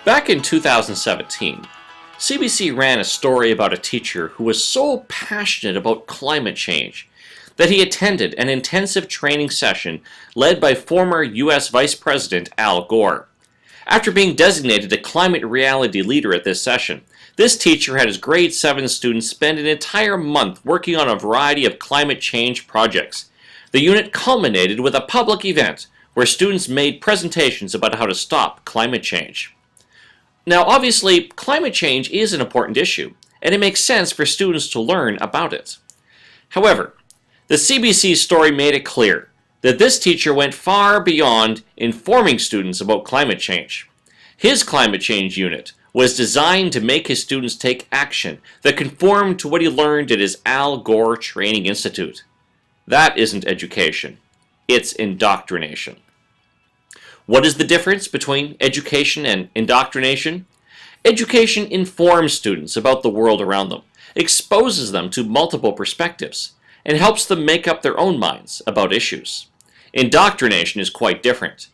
Back in 2017, CBC ran a story about a teacher who was so passionate about climate change that he attended an intensive training session led by former US Vice President Al Gore. After being designated a climate reality leader at this session, this teacher had his grade 7 students spend an entire month working on a variety of climate change projects. The unit culminated with a public event where students made presentations about how to stop climate change. Now, obviously, climate change is an important issue, and it makes sense for students to learn about it. However, the CBC story made it clear that this teacher went far beyond informing students about climate change. His climate change unit was designed to make his students take action that conformed to what he learned at his Al Gore Training Institute. That isn't education. It's indoctrination. What is the difference between education and indoctrination? Education informs students about the world around them, exposes them to multiple perspectives, and helps them make up their own minds about issues. Indoctrination is quite different.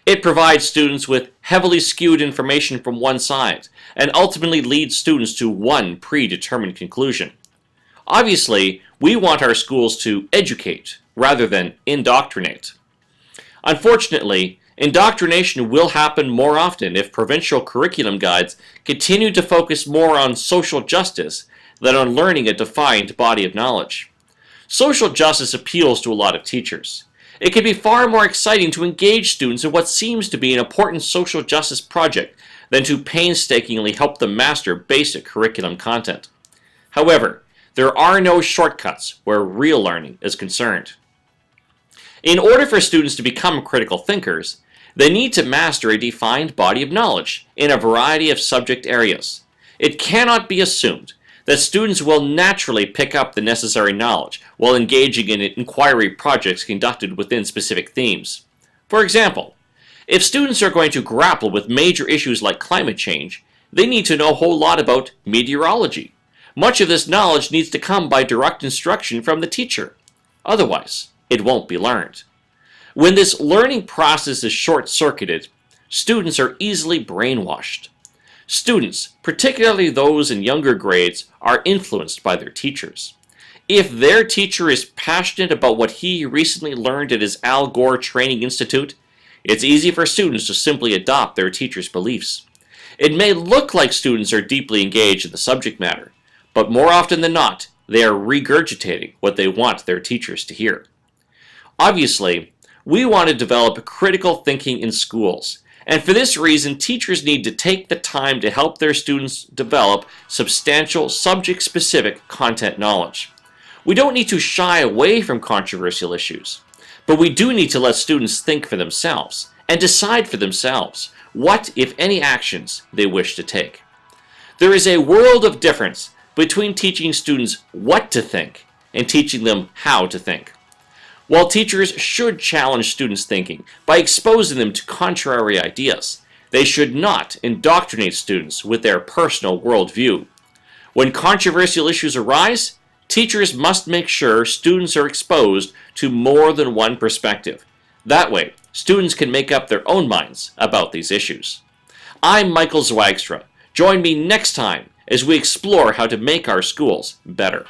It provides students with heavily skewed information from one side, and ultimately leads students to one predetermined conclusion. Obviously, we want our schools to educate rather than indoctrinate. Unfortunately, indoctrination will happen more often if provincial curriculum guides continue to focus more on social justice than on learning a defined body of knowledge. Social justice appeals to a lot of teachers. It can be far more exciting to engage students in what seems to be an important social justice project than to painstakingly help them master basic curriculum content. However, there are no shortcuts where real learning is concerned. In order for students to become critical thinkers, they need to master a defined body of knowledge in a variety of subject areas. It cannot be assumed that students will naturally pick up the necessary knowledge while engaging in inquiry projects conducted within specific themes. For example, if students are going to grapple with major issues like climate change, they need to know a whole lot about meteorology. Much of this knowledge needs to come by direct instruction from the teacher. Otherwise, it won't be learned. When this learning process is short-circuited, students are easily brainwashed. Students, particularly those in younger grades, are influenced by their teachers. If their teacher is passionate about what he recently learned at his Al Gore Training Institute, it's easy for students to simply adopt their teacher's beliefs. It may look like students are deeply engaged in the subject matter, but more often than not, they are regurgitating what they want their teachers to hear. Obviously, we want to develop critical thinking in schools, and for this reason, teachers need to take the time to help their students develop substantial subject-specific content knowledge. We don't need to shy away from controversial issues, but we do need to let students think for themselves and decide for themselves what, if any, actions they wish to take. There is a world of difference between teaching students what to think and teaching them how to think. While teachers should challenge students' thinking by exposing them to contrary ideas, they should not indoctrinate students with their personal worldview. When controversial issues arise, teachers must make sure students are exposed to more than one perspective. That way, students can make up their own minds about these issues. I'm Michael Zwagstra. Join me next time as we explore how to make our schools better.